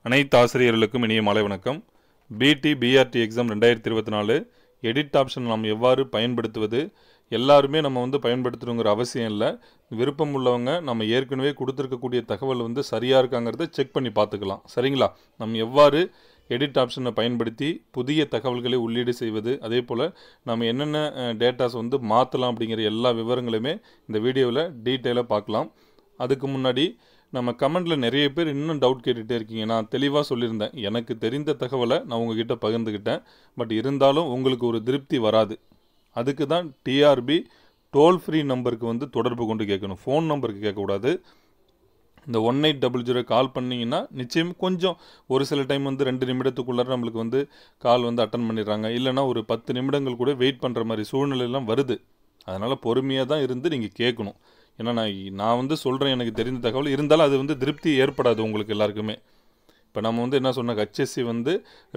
அனைத்து ஆசிரியர்களுக்கும் இனிய மாலை வணக்கம். பிடி பிஆர்டி எக்ஸாம் 2024 எடிட் ஆப்ஷன் நாம் எவ்வாறு பயன்படுத்துவது, எல்லாருமே நம்ம பயன்படுத்தணுங்கிற அவசியம் இல்லை. விருப்பம் உள்ளவங்க நம்ம ஏற்கனவே கொடுத்துருக்கக்கூடிய தகவல் சரியாக இருக்காங்கிறத செக் பண்ணி பார்த்துக்கலாம். சரிங்களா? நம்ம எவ்வாறு எடிட் ஆப்ஷனை பயன்படுத்தி புதிய தகவல்களை உள்ளீடு செய்வது, அதே போல் நம்ம என்னென்ன டேட்டாஸ் மாற்றலாம் அப்படிங்கிற எல்லா விவரங்களுமே இந்த வீடியோவில் டீட்டெயிலாக பார்க்கலாம். அதுக்கு முன்னாடி நம்ம கமெண்டில் நிறைய பேர் இன்னும் டவுட் கேட்டுகிட்டே இருக்கீங்க. நான் தெளிவாக சொல்லியிருந்தேன், எனக்கு தெரிந்த தகவலை நான் உங்ககிட்ட பகிர்ந்துக்கிட்டேன். பட் இருந்தாலும் உங்களுக்கு ஒரு திருப்தி வராது. அதுக்கு தான் டிஆர்பி டோல் ஃப்ரீ நம்பருக்கு தொடர்பு கொண்டு கேட்கணும். ஃபோன் நம்பருக்கு கேட்கக்கூடாது. இந்த 1800 கால் பண்ணிங்கன்னா நிச்சயம் கொஞ்சம் ஒரு சில டைம் 2 நிமிடத்துக்குள்ளார நம்மளுக்கு கால் அட்டன் பண்ணிடுறாங்க. இல்லைனா ஒரு 10 நிமிடங்கள் கூட வெயிட் பண்ணுற மாதிரி சூழ்நிலையெல்லாம் வருது. அதனால் பொறுமையாக தான் இருந்து நீங்கள் கேட்கணும். ஏன்னா நான் சொல்கிறேன் எனக்கு தெரிந்த தகவல் இருந்தாலும் அது திருப்தி ஏற்படாது உங்களுக்கு எல்லாருக்குமே. இப்போ நம்ம என்ன சொன்னாங்க, ஹெச்எஸ்சி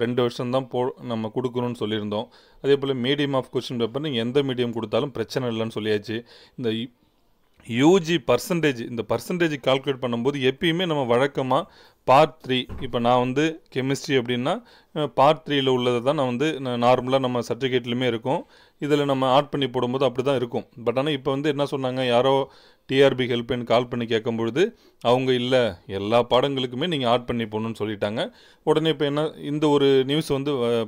2 வருஷம்தான் நம்ம கொடுக்கணும்னு சொல்லியிருந்தோம். அதே போல் மீடியம் ஆஃப் கொஸ்டின் பேப்பர் நீங்கள் எந்த மீடியம் கொடுத்தாலும் பிரச்சனை இல்லைன்னு சொல்லியாச்சு. இந்த யூஜி பர்சன்டேஜ், இந்த பர்சன்டேஜ் கால்குலேட் பண்ணும்போது எப்பயுமே நம்ம வழக்கமாக பார்ட் 3, இப்போ நான் கெமிஸ்ட்ரி அப்படின்னா பார்ட் 3ல் உள்ளதை தான் நான் நார்மலாக நம்ம சர்டிஃபிகேட்லையுமே இருக்கும். இதில் நம்ம ஆட் பண்ணி போடும்போது அப்படி தான் இருக்கும். பட் ஆனால் இப்போ என்ன சொன்னாங்க, யாரோ டிஆர்பி ஹெல்ப்லைன் கால் பண்ணி கேட்கும்பொழுது அவங்க இல்லை எல்லா பாடங்களுக்குமே நீங்கள் ஆட் பண்ணி போடணும்னு சொல்லிட்டாங்க. உடனே இப்போ இந்த ஒரு நியூஸ்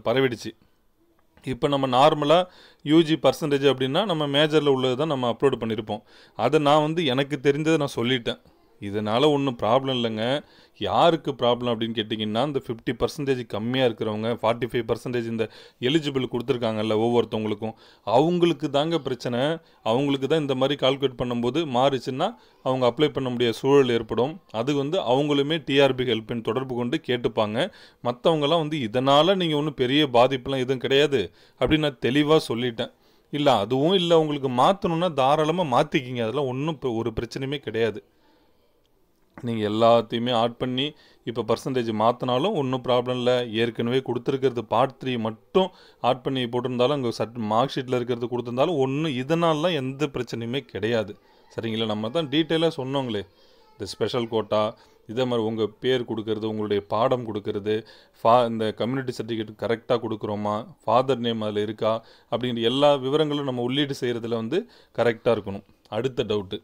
பரவிடுச்சு. இப்போ நம்ம நார்மலாக யூஜி பர்சன்டேஜ் அப்படின்னா நம்ம மேஜரில் உள்ளது தான் நம்ம அப்லோடு பண்ணியிருப்போம். அதை நான் எனக்கு தெரிஞ்சதை நான் சொல்லிட்டேன். இதனால் ஒன்றும் ப்ராப்ளம் இல்லைங்க. யாருக்கு ப்ராப்ளம் அப்படின்னு கேட்டிங்கன்னா, இந்த 50% கம்மியாக இருக்கிறவங்க, 45% இந்த எலிஜிபிள் கொடுத்துருக்காங்கல்ல ஒவ்வொருத்தவங்களுக்கும், அவங்களுக்கு தாங்க பிரச்சனை. அவங்களுக்கு தான் இந்த மாதிரி கால்குலேட் பண்ணும்போது மாறிச்சுன்னா அவங்க அப்ளை பண்ண முடியாத சூழல் ஏற்படும். அது அவங்களுமே டிஆர்பி ஹெல்ப்லைன் தொடர்பு கொண்டு கேட்டுப்பாங்க. மற்றவங்கலாம் இதனால் நீங்கள் ஒன்றும் பெரிய பாதிப்புலாம் எதுவும் கிடையாது அப்படின்னு நான் தெளிவாக சொல்லிட்டேன். இல்லை அதுவும் இல்லை, உங்களுக்கு மாற்றணுன்னா தாராளமாக மாற்றிக்கிங்க. அதெல்லாம் ஒன்றும் ஒரு பிரச்சனையுமே கிடையாது. நீங்கள் எல்லாத்தையுமே ஆட் பண்ணி இப்போ பர்சன்டேஜ் மாற்றினாலும் ஒன்றும் ப்ராப்ளம் இல்லை. ஏற்கனவே கொடுத்துருக்கிறது பார்ட் 3 மட்டும் ஆட் பண்ணி போட்டிருந்தாலும் அங்கே மார்க் ஷீட்டில் இருக்கிறது கொடுத்துருந்தாலும் ஒன்றும் இதனாலலாம் எந்த பிரச்சனையுமே கிடையாது. சரிங்களா? நம்ம தான் டீட்டெயிலாக சொன்னோங்களே, இந்த ஸ்பெஷல் கோட்டா இதே மாதிரி உங்கள் பேர் கொடுக்கறது, உங்களுடைய பாடம் கொடுக்கறது, இந்த கம்யூனிட்டி சர்டிஃபிகேட் கரெக்டாக கொடுக்குறோமா, ஃபாதர் நேம் அதில் இருக்கா அப்படிங்கிற எல்லா விவரங்களும் நம்ம உள்ளீடு செய்கிறதுல கரெக்டாக இருக்கணும். அடுத்த டவுட்டு,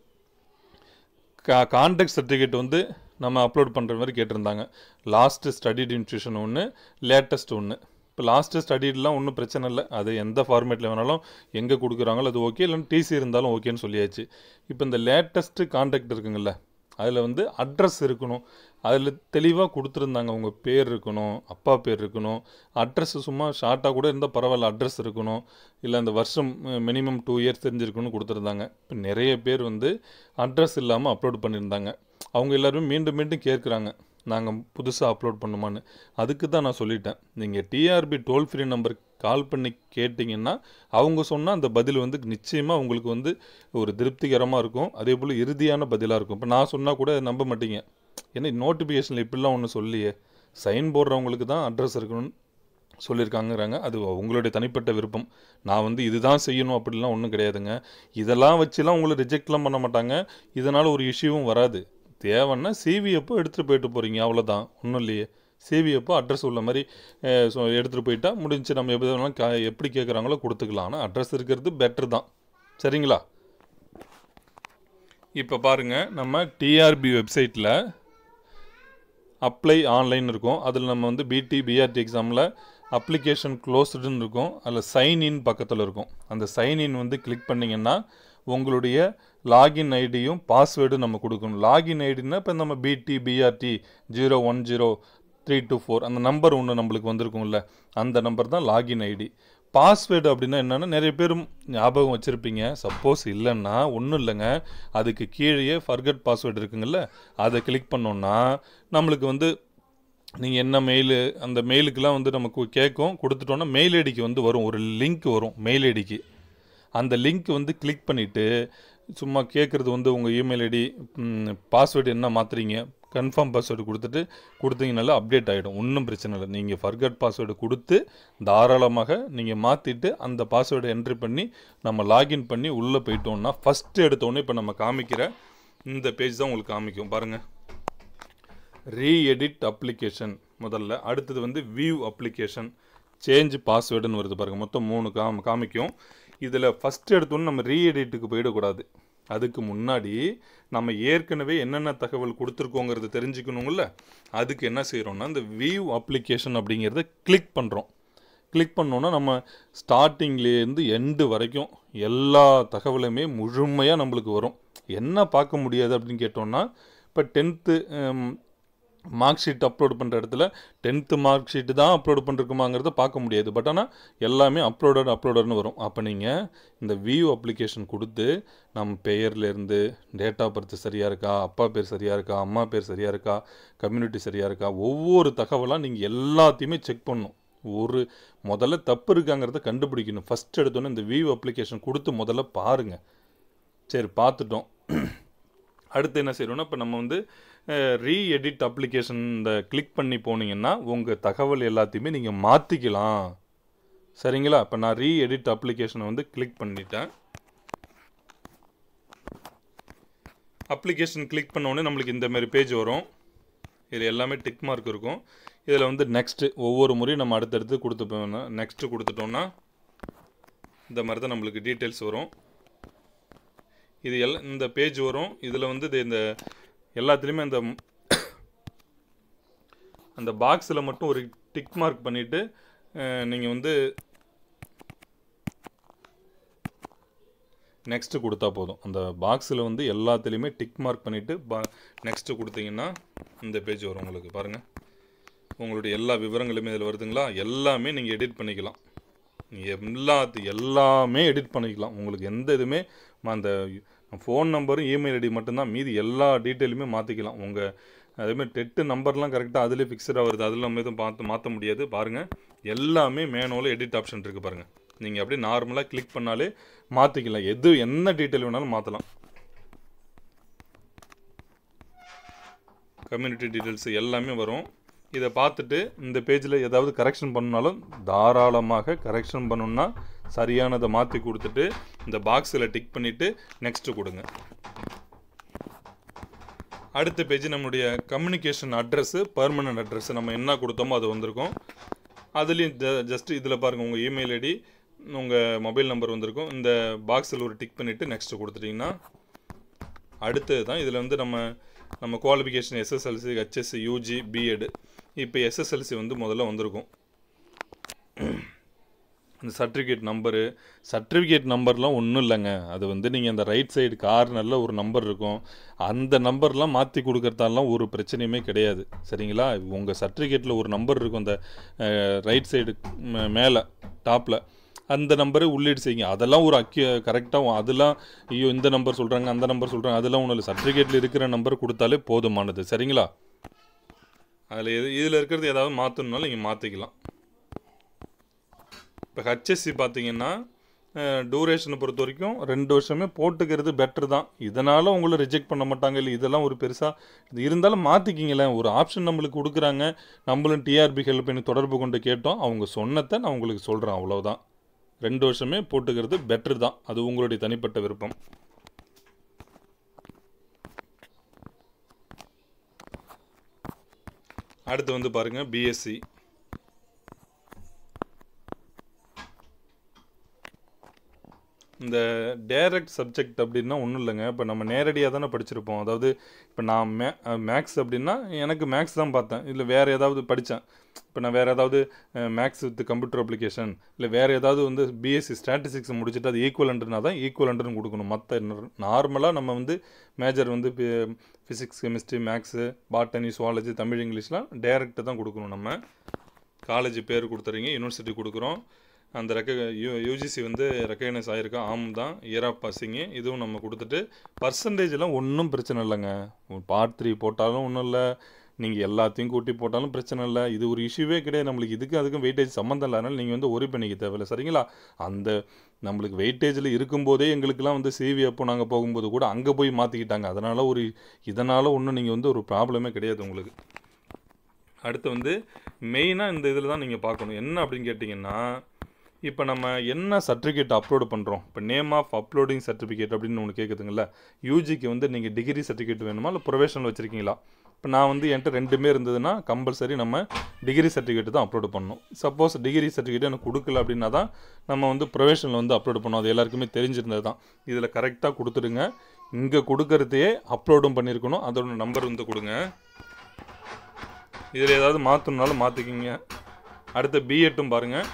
கான்டாக்ட் சர்டிஃபிகேட் நம்ம அப்லோட் பண்ணுற மாதிரி கேட்டிருந்தாங்க. லாஸ்ட்டு ஸ்டடிட் இன்ஸ்டியூஷன் ஒன்று, லேட்டஸ்ட் ஒன்று. இப்போ லாஸ்ட்டு ஸ்டடிட்லாம் ஒன்றும் பிரச்சனை இல்லை, அது எந்த ஃபார்மேட்டில் வேணாலும் எங்கே கொடுக்குறாங்களோ அது ஓகே, இல்லைன்னா டிசி இருந்தாலும் ஓகேன்னு சொல்லியாச்சு. இப்போ இந்த லேட்டஸ்ட்டு கான்டாக்ட் இருக்குங்கள்ல, அதில் அட்ரஸ் இருக்கணும். அதில் தெளிவாக கொடுத்துருந்தாங்க, உங்கள் பேர் இருக்கணும், அப்பா பேர் இருக்கணும், அட்ரஸ் சும்மா ஷார்ட்டாக கூட இருந்தால் பரவாயில்ல, அட்ரஸ் இருக்கணும், இல்லை அந்த வருஷம் மினிமம் 2 இயர்ஸ் தெரிஞ்சிருக்கணும்னு கொடுத்துருந்தாங்க. இப்போ நிறைய பேர் அட்ரஸ் இல்லாமல் அப்லோட் பண்ணியிருந்தாங்க. அவங்க எல்லோருமே மீண்டும் மீண்டும் கேட்குறாங்க, நாங்கள் புதுசாக அப்லோட் பண்ணுமான்னு. அதுக்கு தான் நான் சொல்லிட்டேன், நீங்கள் டிஆர்பி டோல் ஃப்ரீ நம்பருக்கு கால் பண்ணி கேட்டிங்கன்னா அவங்க சொன்னால் அந்த பதில் நிச்சயமாக உங்களுக்கு ஒரு திருப்திகரமாக இருக்கும். அதே போல் இறுதியான பதிலாக இருக்கும். இப்போ நான் சொன்னால் கூட நம்ப மாட்டீங்க, ஏன்னா நோட்டிஃபிகேஷனில் இப்படிலாம் ஒன்று சொல்லியே, சைன் போடுறவங்களுக்கு தான் அட்ரஸ் இருக்கணும்னு சொல்லியிருக்காங்கிறாங்க. அது உங்களுடைய தனிப்பட்ட விருப்பம். நான் இதுதான் செய்யணும் அப்படிலாம் ஒன்றும் கிடையாதுங்க. இதெல்லாம் வச்சுலாம் உங்களை ரிஜெக்ட்லாம் பண்ண மாட்டாங்க. இதனால் ஒரு இஷ்யூவும் வராது. தேவைன்னா சிவி அப்போ எடுத்துகிட்டு போயிட்டு போகிறீங்க, அவ்வளோதான், ஒன்றும் இல்லையே. சிவி அப்போ அட்ரஸ் உள்ள மாதிரி எடுத்துகிட்டு போயிட்டா முடிஞ்சு, நம்ம எப்படி வேணாலும் எப்படி கேட்குறாங்களோ கொடுத்துக்கலாம். ஆனால் அட்ரஸ் இருக்கிறது பெட்டர் தான். சரிங்களா? இப்போ பாருங்கள், நம்ம டிஆர்பி வெப்சைட்டில் அப்ளை ஆன்லைன் இருக்கும். அதில் நம்ம பிடி பிஆர்டி எக்ஸாமில் அப்ளிகேஷன் க்ளோஸ்டுன்னு இருக்கும். அதில் சைன்இன் பக்கத்தில் இருக்கும். அந்த சைன்இன் கிளிக் பண்ணிங்கன்னா உங்களுடைய லாகின் ஐடியும் பாஸ்வேர்டும் நம்ம கொடுக்கணும். லாகின் ஐடினா இப்போ நம்ம பிடி பிஆர்டி 010324 அந்த நம்பர் ஒன்று நம்மளுக்கு வந்திருக்கும்ல, அந்த நம்பர் தான் லாகின் ஐடி. பாஸ்வேர்டு அப்படின்னா என்னென்னா நிறைய பேரும் ஞாபகம் வச்சுருப்பீங்க. சப்போஸ் இல்லைன்னா ஒன்றும் இல்லைங்க, அதுக்கு கீழே ஃபர்கட் பாஸ்வேர்டு இருக்குங்கள்ல, அதை கிளிக் பண்ணோன்னா நம்மளுக்கு நீங்கள் என்ன மெயிலு, அந்த மெயிலுக்கெலாம் நமக்கு கேட்கும். கொடுத்துட்டோன்னா மெயில் ஐடிக்கு வரும், ஒரு லிங்க் வரும் மெயில் ஐடிக்கு. அந்த லிங்க் கிளிக் பண்ணிவிட்டு சும்மா கேட்குறது உங்கள் இமெயில் ஐடி, பாஸ்வேர்டு என்ன மாற்றுறீங்க, கன்ஃபார்ம் பாஸ்வேர்டு கொடுத்தீங்கனால அப்டேட் ஆகிடும். ஒன்றும் பிரச்சனை இல்லை. நீங்கள் ஃபர்கட் பாஸ்வேர்டு கொடுத்து தாராளமாக நீங்கள் மாற்றிட்டு அந்த பாஸ்வேர்டை என்ட்ரி பண்ணி நம்ம லாகின் பண்ணி உள்ளே போயிட்டோன்னா ஃபஸ்ட்டு எடுத்தோன்னே இப்போ நம்ம காமிக்கிற இந்த பேஜ் தான் உங்களுக்கு காமிக்கும். பாருங்கள், ரீஎடிட் அப்ளிகேஷன் முதல்ல. அடுத்தது வந்து வியூ அப்ளிகேஷன், சேஞ்ச் பாஸ்வேர்டுன்னு வருது பாருங்கள். மொத்தம் 3 காமிக்கும். இதில் ஃபஸ்ட்டு எடுத்தோன்னு நம்ம ரீஎடிட்டுக்கு போயிடக்கூடாது. அதுக்கு முன்னாடி நம்ம ஏற்கனவே என்னென்ன தகவல் கொடுத்துருக்கோங்கிறது தெரிஞ்சுக்கணுங்கள. அதுக்கு என்ன செய்கிறோம்னா, இந்த வியூ அப்ளிகேஷன் அப்படிங்கிறத கிளிக் பண்ணுறோம். கிளிக் பண்ணோன்னா நம்ம ஸ்டார்டிங்லேருந்து எண்டு வரைக்கும் எல்லா தகவலுமே முழுமையாக நம்மளுக்கு வரும். என்ன பார்க்க முடியாது அப்படின்னு கேட்டோம்னா, இப்போ 10th மார்க் ஷீட் அப்லோட் பண்ணுற இடத்துல 10th மார்க் ஷீட்டு தான் அப்லோட் பண்ணிருக்குமாங்கிறத பார்க்க முடியாது. பட் ஆனால் எல்லாமே அப்லோடர்னு வரும். அப்போ நீங்கள் இந்த வியூ அப்ளிகேஷன் கொடுத்து நம்ம பெயர்லேருந்து டேட் ஆஃப் பர்த் சரியாக இருக்கா, அப்பா பேர் சரியாக இருக்கா, அம்மா பேர் சரியாக இருக்கா, கம்யூனிட்டி சரியாக இருக்கா, ஒவ்வொரு தகவலாக நீங்கள் எல்லாத்தையுமே செக் பண்ணணும். முதல்ல தப்பு இருக்காங்கிறத கண்டுபிடிக்கணும். ஃபஸ்ட் எடுத்தோன்னே இந்த வியூ அப்ளிகேஷன் கொடுத்து முதல்ல பாருங்கள். சரி, பார்த்துட்டோம். அடுத்து என்ன செய்யணும்னா, இப்போ நம்ம வந்து ரீஎடிட் அப்ளிகேஷன் இந்த கிளிக் பண்ணி போனீங்கன்னா உங்கள் தகவல் எல்லாத்தையுமே நீங்கள் மாற்றிக்கலாம். சரிங்களா? இப்போ நான் ரீஎடிட் அப்ளிகேஷனை வந்து கிளிக் பண்ணிட்டேன். அப்ளிகேஷன் கிளிக் பண்ணோடனே நம்மளுக்கு இந்தமாரி பேஜ் வரும். இதில் எல்லாமே டிக் மார்க் இருக்கும். இதில் வந்து நெக்ஸ்ட்டு ஒவ்வொரு முறையும் நம்ம அடுத்தடுத்து கொடுத்துப்போம்னா, நெக்ஸ்ட்டு கொடுத்துட்டோம்னா இந்த மாதிரி தான் நம்மளுக்கு டீட்டெயில்ஸ் வரும். இது இந்த பேஜ் வரும். இதில் வந்து இந்த எல்லாத்துலேயுமே அந்த பாக்ஸில் மட்டும் ஒரு டிக் மார்க் பண்ணிவிட்டு நீங்கள் வந்து நெக்ஸ்ட்டு கொடுத்தா போதும். அந்த பாக்ஸில் வந்து எல்லாத்துலேயுமே டிக் மார்க் பண்ணிவிட்டு நெக்ஸ்ட்டு கொடுத்தீங்கன்னா இந்த பேஜ் வரும். உங்களுக்கு பாருங்கள், உங்களுடைய எல்லா விவரங்களுமே இதில் வருதுங்களா. எல்லாமே நீங்கள் எடிட் பண்ணிக்கலாம். எல்லாமே எடிட் பண்ணிக்கலாம். உங்களுக்கு எந்த இதுவுமே அந்த ஃபோன் நம்பரும் இமெயில் ஐடி மட்டும்தான், மீதி எல்லா டீட்டெயிலுமே மாற்றிக்கலாம். உங்கள் அதேமாதிரி டெட்டு நம்பர்லாம் கரெக்டாக அதிலே ஃபிக்ஸடாக வருது. அதில் நம்ம எதுவும் மாற்ற முடியாது. பாருங்கள், எல்லாமே மேனுவல் எடிட் ஆப்ஷன் இருக்குது பாருங்கள். நீங்கள் அப்படியே நார்மலாக கிளிக் பண்ணாலே மாற்றிக்கலாம். என்ன டீட்டெயில் வேணாலும் மாற்றலாம். கம்யூனிட்டி டீட்டெயில்ஸ் எல்லாமே வரும். இதை பார்த்துட்டு இந்த பேஜில் ஏதாவது கரெக்ஷன் பண்ணாலும் தாராளமாக கரெக்ஷன் பண்ணணுன்னா சரியானதை மாற்றி கொடுத்துட்டு இந்த பாக்ஸில் டிக் பண்ணிவிட்டு நெக்ஸ்ட்டு கொடுங்க. அடுத்த பேஜ் நம்மளுடைய கம்யூனிகேஷன் அட்ரஸ்ஸு, பர்மனன்ட் அட்ரஸ் நம்ம என்ன கொடுத்தோமோ அது வந்திருக்கும். அதுலேயும் ஜஸ்ட் இதில் பாருங்கள், உங்கள் இமெயில் ஐடி, உங்கள் மொபைல் நம்பர் வந்திருக்கும். இந்த பாக்ஸில் ஒரு டிக் பண்ணிவிட்டு நெக்ஸ்ட்டு கொடுத்துட்டிங்கன்னா அடுத்தது தான். இதில் வந்து நம்ம qualification SSLC, HSC, UG, BEd. இப்போ எஸ்எஸ்எல்சி வந்து முதல்ல வந்திருக்கும். இந்த சர்டிஃபிகேட் நம்பர்லாம் ஒன்றும் இல்லைங்க. அது வந்து நீங்கள் அந்த ரைட் சைடு கார்னரில் ஒரு நம்பர் இருக்கும். அந்த நம்பர்லாம் மாற்றி கொடுக்கறதாலாம் ஒரு பிரச்சனையுமே கிடையாது. சரிங்களா? உங்கள் சர்டிஃபிகேட்டில் ஒரு நம்பர் இருக்கும், அந்த ரைட் சைடு மேலே டாப்பில். அந்த நம்பரை உள்ளீடு செய்யுங்க. அதெல்லாம் ஒரு கரெக்டாக அதெல்லாம் ஐயோ இந்த நம்பர் சொல்கிறாங்க, அந்த நம்பர் சொல்கிறாங்க, அதெல்லாம் ஒன்றும் இல்லை. சர்டிஃபிகேட்டில் இருக்கிற நம்பர் கொடுத்தாலே போதுமானது. சரிங்களா? அதில் இதில் இருக்கிறது ஏதாவது மாற்றணுன்னாலும் நீங்கள் மாற்றிக்கலாம். இப்போ ஹெச்எஸ்சி பார்த்தீங்கன்னா டூரேஷனை பொறுத்த வரைக்கும் 2 வருஷமே போட்டுக்கிறது பெட்ரு தான். இதனால் உங்களை ரிஜெக்ட் பண்ண மாட்டாங்க. இல்லை இதெல்லாம் ஒரு பெருசாக இது இருந்தாலும் மாற்றிக்கிங்களேன். ஒரு ஆப்ஷன் நம்மளுக்கு கொடுக்குறாங்க. நம்மளும் டிஆர்பி ஹெல்ப் பண்ணி தொடர்பு கொண்டு கேட்டோம். அவங்க சொன்னதை நான் உங்களுக்கு சொல்கிறேன், அவ்வளோதான். 2 வருஷமே போட்டுக்கிறது பெட்ரு தான். அது உங்களுடைய தனிப்பட்ட விருப்பம். அடுத்து வந்து பாருங்கள், பிஎஸ்சி. இந்த டைரக்ட் சப்ஜெக்ட் அப்படின்னா ஒன்றும் இல்லைங்க. இப்போ நம்ம நேரடியாக தானே படிச்சிருப்போம். அதாவது இப்போ நான் மேக்ஸ் அப்படின்னா எனக்கு மேக்ஸ் தான் பார்த்தேன். இல்லை வேறு ஏதாவது படித்தேன். இப்போ நான் வேறு ஏதாவது மேக்ஸ் வித் கம்ப்யூட்டர் அப்ளிகேஷன், இல்லை வேறு ஏதாவது வந்து பிஎஸ்சி ஸ்டாட்டிஸ்டிக்ஸ் முடிச்சுட்டு அது ஈக்குவலண்ட்னா தான் ஈக்குவலண்ட்னு கொடுக்கணும். மற்ற நார்மலாக நம்ம வந்து மேஜர் வந்து physics, chemistry, maths, botany, zoology, Tamil, இங்கிலீஷ்லாம் டைரக்டாக தான் கொடுக்கணும். நம்ம காலேஜ் பேர் கொடுத்துறீங்க, யூனிவர்சிட்டி கொடுக்குறோம். அந்த யூஜிசி வந்து ரெக்கக்னைஸ் ஆகிருக்கா, தான், இயர் ஆஃப் பாசிங்கு, இதுவும் நம்ம கொடுத்துட்டு பர்சன்டேஜெலாம் ஒன்றும் பிரச்சனை இல்லைங்க. பார்ட் 3 போட்டாலும் ஒன்றும் இல்லை, நீங்கள் எல்லாத்தையும் கூட்டி போட்டாலும் பிரச்சனை இல்லை. இது ஒரு இஷ்யூவே கிடையாது. நம்மளுக்கு அதுக்கும் வெயிட்டேஜ் சம்மந்தம் இல்லை. அதனால் நீங்கள் வந்து ஒரி பண்ணிக்க தேவையில்லை. சரிங்களா? அந்த நம்மளுக்கு வெயிட்டேஜில் இருக்கும்போதே எங்களுக்கெல்லாம் வந்து சிவி அப்போ நாங்கள் போகும்போது கூட அங்கே போய் மாற்றிக்கிட்டாங்க. இதனால் ஒன்றும் நீங்கள் வந்து ஒரு ப்ராப்ளமே கிடையாது உங்களுக்கு. அடுத்து வந்து மெயினாக இந்த இதில் தான் நீங்கள் பார்க்கணும். என்ன அப்படின்னு கேட்டிங்கன்னா, இப்போ நம்ம என்ன சர்டிஃபிகேட் அப்லோடு பண்ணுறோம். இப்போ நேம் ஆஃப் அப்லோடிங் சர்டிஃபிகேட் அப்படின்னு ஒன்று கேட்குதுங்களா. யூஜிக்கு வந்து நீங்கள் டிகிரி சர்டிஃபிகேட் வேணுமா, இல்லை ப்ரொஃபஷனல் வச்சுருக்கீங்களா? இப்போ நான் வந்து என்கிட்ட ரெண்டுமே இருந்ததுன்னா கம்பல்சரி நம்ம டிகிரி சர்டிஃபிகேட் தான் அப்லோடு பண்ணணும். சப்போஸ் டிகிரி சர்டிஃபிகேட் எனக்கு கொடுக்கல அப்படின்னா தான் நம்ம வந்து ப்ரொஃபஷனில் வந்து அப்லோடு பண்ணணும். அது எல்லாருக்குமே தெரிஞ்சிருந்தது தான். இதில் கரெக்டாக கொடுத்துடுங்க. இங்கே கொடுக்கறதையே அப்லோடும் பண்ணியிருக்கணும். அதோட நம்பர் வந்து கொடுங்க. இதில் ஏதாவது மாற்றணுனாலும் மாற்றிக்கிங்க. அடுத்த பிஎட்டும் பாருங்கள்.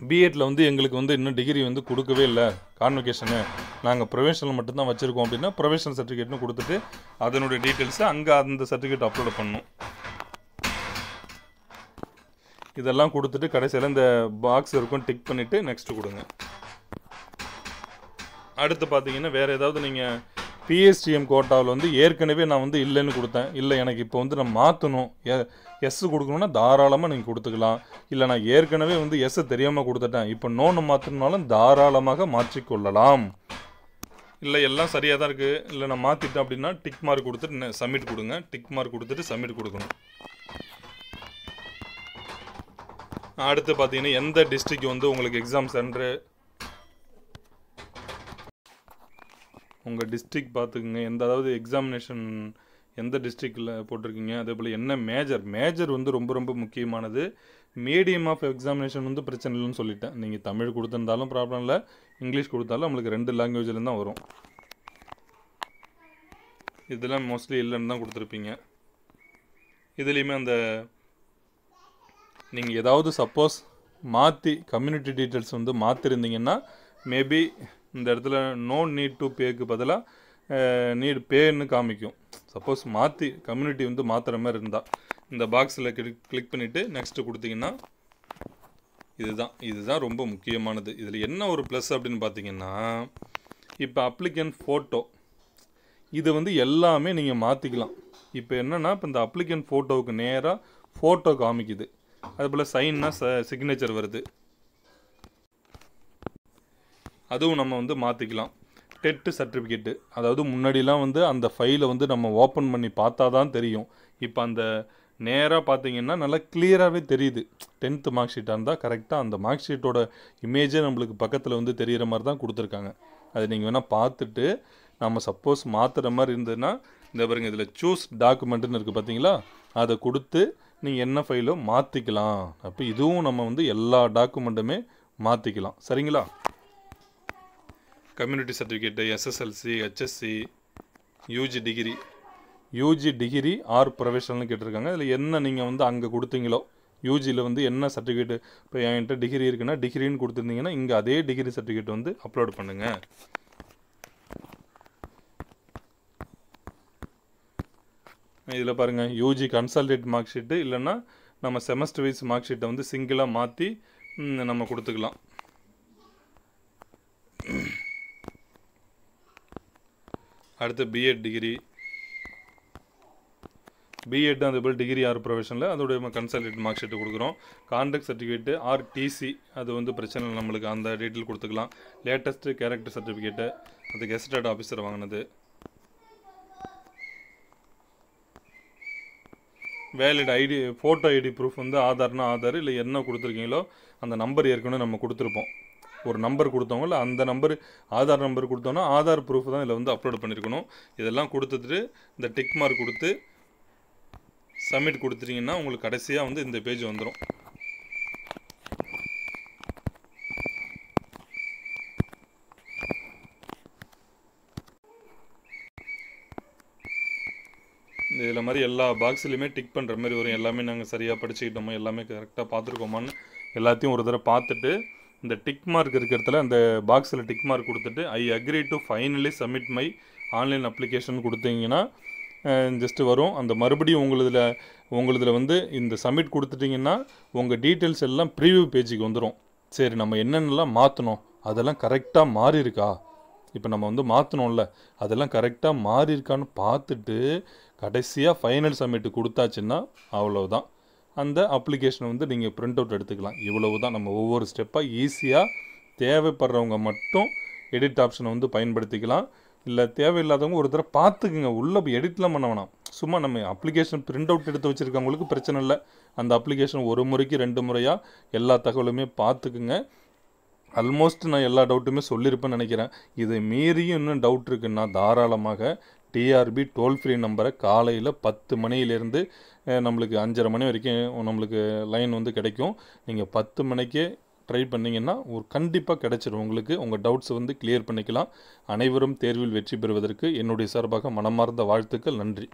பிஎட்டில் வந்து எங்களுக்கு வந்து இன்னும் டிகிரி வந்து கொடுக்கவே இல்லை, கான்வெகேஷனு நாங்கள் ப்ரொஃபஷனல் மட்டும்தான் வச்சுருக்கோம் அப்படின்னா ப்ரொஃபஷனல் சர்டிஃபிகேட்னு கொடுத்துட்டு அதனுடைய டீட்டெயில்ஸை அங்கே அந்த சர்டிஃபிகேட் அப்லோட் பண்ணணும். இதெல்லாம் கொடுத்துட்டு கடைசியில் இந்த பாக்ஸ் இருக்கும் டிக் பண்ணிவிட்டு நெக்ஸ்ட்டு கொடுங்க. அடுத்து பார்த்தீங்கன்னா வேறு ஏதாவது நீங்கள் பிஎஸ்டிஎம் கோட்டாவில் வந்து ஏற்கனவே நான் வந்து இல்லைன்னு கொடுத்தேன், இல்லை எனக்கு இப்போ வந்து நான் மாற்றணும், எஸ் கொடுக்கணுன்னா தாராளமாக நீங்கள் கொடுத்துக்கலாம். இல்லை நான் ஏற்கனவே வந்து எஸ்ஸை தெரியாமல் கொடுத்துட்டேன், இப்போ நோன்னு மாற்றணுனாலும் தாராளமாக மாற்றிக்கொள்ளலாம். இல்லை எல்லாம் சரியாக தான் இருக்குது, இல்லை நான் மாற்றிட்டேன் அப்படின்னா டிக் மார்க் கொடுத்துட்டு சப்மிட் கொடுங்க. டிக் மார்க் கொடுத்துட்டு சப்மிட் கொடுக்கணும். அடுத்து பார்த்தீங்கன்னா எந்த டிஸ்ட்ரிக்ட் வந்து உங்களுக்கு எக்ஸாம் சென்டரு, உங்கள் டிஸ்ட்ரிக்ட் பார்த்துக்குங்க. அதாவது எக்ஸாமினேஷன் எந்த டிஸ்ட்ரிக்டில் போட்டிருக்கீங்க, அதே போல் என்ன மேஜர் வந்து ரொம்ப ரொம்ப முக்கியமானது. மீடியம் ஆஃப் எக்ஸாமினேஷன் வந்து பிரச்சனை இல்லைன்னு சொல்லிட்டேன். நீங்கள் தமிழ் கொடுத்துருந்தாலும் ப்ராப்ளம் இல்லை, இங்கிலீஷ் கொடுத்தாலும் நம்மளுக்கு 2 லாங்குவேஜில் தான் வரும். இதெல்லாம் மோஸ்ட்லி இல்லைன்னு தான் கொடுத்துருப்பீங்க. இதுலேயுமே அந்த நீங்கள் ஏதாவது சப்போஸ் மாற்றி கம்யூனிட்டி டீட்டெயில்ஸ் வந்து மாற்றிருந்தீங்கன்னா மேபி இந்த இடத்துல நோ நீட் டு பேக்கு பதிலாக நீட் பேன்னு காமிக்கும். சப்போஸ் மாற்றி கம்யூனிட்டி வந்து மாற்றுற மாதிரி இருந்தால் இந்த பாக்ஸில் கிளிக் பண்ணிவிட்டு நெக்ஸ்ட்டு கொடுத்தீங்கன்னா இதுதான் ரொம்ப முக்கியமானது. இதில் என்ன ஒரு ப்ளஸ் அப்படின்னு பார்த்தீங்கன்னா, இப்போ அப்ளிகன் ஃபோட்டோ இது வந்து எல்லாமே நீங்கள் மாற்றிக்கலாம். இப்போ என்னென்னா இப்போ இந்த அப்ளிகன் ஃபோட்டோவுக்கு நேராக ஃபோட்டோ காமிக்குது, அதுபோல் சைன்னா சிக்னேச்சர் வருது, அதுவும் நம்ம வந்து மாற்றிக்கலாம். டெட்டு சர்டிஃபிகேட்டு, அதாவது முன்னாடிலாம் வந்து அந்த ஃபைலை வந்து நம்ம ஓப்பன் பண்ணி பார்த்தா தான் தெரியும். இப்போ அந்த நேராக பார்த்தீங்கன்னா நல்லா கிளியராகவே தெரியுது. 10th மார்க் ஷீட்டாக இருந்தால் கரெக்டாக அந்த மார்க் ஷீட்டோட இமேஜே நம்மளுக்கு பக்கத்தில் வந்து தெரிகிற மாதிரி தான் கொடுத்துருக்காங்க. அது நீங்கள் வேணால் பார்த்துட்டு நம்ம சப்போஸ் மாற்றுற மாதிரி இருந்ததுன்னா இந்த பாருங்க இதில் சூஸ் டாக்குமெண்ட்டுன்னு இருக்குது பார்த்தீங்களா, அதை கொடுத்து நீங்கள் என்ன ஃபைலோ மாற்றிக்கலாம். அப்போ இதுவும் நம்ம வந்து எல்லா டாக்குமெண்ட்டுமே மாற்றிக்கலாம். சரிங்களா? Community certificate, SSLC, HSC, UG degree or ப்ரொஃபஷனல்னு கேட்டிருக்காங்க. இதில் என்ன நீங்கள் வந்து அங்கே கொடுத்தீங்களோ யூஜியில் வந்து என்ன சர்டிஃபிகேட்டு, இப்போ என்கிட்ட டிகிரி இருக்குன்னா டிகிரின்னு கொடுத்துருந்தீங்கன்னா இங்கே அதே டிகிரி சர்டிஃபிகேட் வந்து அப்லோட் பண்ணுங்கள். இதில் பாருங்கள் யூஜி கன்சால்டேட் மார்க் ஷீட்டு இல்லைன்னா நம்ம செமஸ்டர் வைஸ் மார்க் ஷீட்டை வந்து சிங்கிளாக மாற்றி நம்ம கொடுத்துக்கலாம். அடுத்து பிஎட் டிகிரி, பிஎட் அந்த போல் டிகிரி ஆர் ப்ரொஃபஷனில் அதோடைய கன்சல்டேட் மார்க் ஷீட்டு கொடுக்குறோம். கான்ட்ராக்ட் சர்டிஃபிகேட்டு ஆர் டிசி அது வந்து பிரச்சனை இல்லை, நம்மளுக்கு அந்த டீட்டெயில் கொடுத்துக்கலாம். லேட்டஸ்ட்டு கேரக்டர் சர்டிஃபிகேட்டு, அது கெஸ்டட் ஆஃபீஸர் வாங்கினது. Valid ID photo ID proof வந்து ஆதார்னா ஆதார், இல்லை என்ன கொடுத்துருக்கீங்களோ அந்த நம்பர் ஏற்கனவே நம்ம கொடுத்துருப்போம். ஒரு நம்பர் கொடுத்தவங்க இல்லை அந்த நம்பர் ஆதார் நம்பர் கொடுத்தோன்னா ஆதார் ப்ரூஃப் தான் இதில் வந்து அப்லோட் பண்ணியிருக்கணும். இதெல்லாம் கொடுத்துட்டு இந்த டிக் மார்க் கொடுத்து சப்மிட் கொடுத்துட்டிங்கன்னா உங்களுக்கு கடைசியாக வந்து இந்த பேஜ் வந்துடும். இதில் மாதிரி எல்லா பாக்ஸ்லையுமே டிக் பண்ணுற மாதிரி வரும். எல்லாமே நாங்கள் சரியாக படிச்சுக்கிட்டோமோ, எல்லாமே கரெக்டாக பார்த்துருக்கோமான்னு எல்லாத்தையும் ஒரு தடவை பார்த்துட்டு இந்த டிக் மார்க் இருக்கிறதுல அந்த பாக்ஸில் டிக் மார்க் கொடுத்துட்டு I agree to finally submit my online application கொடுத்தீங்கன்னா ஜஸ்ட்டு வரும். அந்த மறுபடியும் உங்களுதில் வந்து இந்த சப்மிட் கொடுத்துட்டிங்கன்னா உங்கள் டீட்டெயில்ஸ் எல்லாம் ப்ரீவியூ பேஜுக்கு வந்துடும். சரி நம்ம என்னென்னலாம் மாற்றணும் அதெல்லாம் கரெக்டாக மாறி இருக்கா, இப்போ நம்ம வந்து மாற்றணும்ல அதெல்லாம் கரெக்டாக மாறி இருக்கான்னு பார்த்துட்டு கடைசியாக ஃபைனல் சப்மிட் கொடுத்தாச்சுன்னா அவ்வளோதான். அந்த அப்ளிகேஷனை வந்து நீங்கள் பிரிண்ட் அவுட் எடுத்துக்கலாம். இவ்வளவு தான். நம்ம ஒவ்வொரு ஸ்டெப்பாக ஈஸியாக தேவைப்படுறவங்க மட்டும் எடிட் ஆப்ஷனை வந்து பயன்படுத்திக்கலாம். இல்லை தேவையில்லாதவங்க ஒரு தடவை பார்த்துக்குங்க, உள்ளே எடிட்லாம் பண்ண வேணாம். சும்மா நம்ம அப்ளிகேஷன் பிரிண்ட் அவுட் எடுத்து வச்சுருக்கவங்களுக்கு பிரச்சனை இல்லை. அந்த அப்ளிகேஷன் ஒரு முறைக்கு 2 முறையாக எல்லா தகவலுமே பார்த்துக்குங்க. ஆல்மோஸ்ட் நான் எல்லா டவுட்டுமே சொல்லியிருப்பேன்னு நினைக்கிறேன். இதை மீறியும் இன்னும் டவுட் இருக்குன்னா தாராளமாக டிஆர்பி டோல் ஃப்ரீ நம்பரை காலையில் 10 மணியிலேருந்து நம்மளுக்கு 5:30 மணி வரைக்கும் நம்மளுக்கு லைன் வந்து கிடைக்கும். நீங்கள் 10 மணிக்கே ட்ரை பண்ணிங்கன்னா கண்டிப்பாக கிடைச்சிரும். உங்களுக்கு உங்கள் டவுட்ஸ் வந்து கிளியர் பண்ணிக்கலாம். அனைவரும் தேர்வில் வெற்றி பெறுவதற்கு என்னுடைய சார்பாக மனமார்ந்த வாழ்த்துக்கள். நன்றி.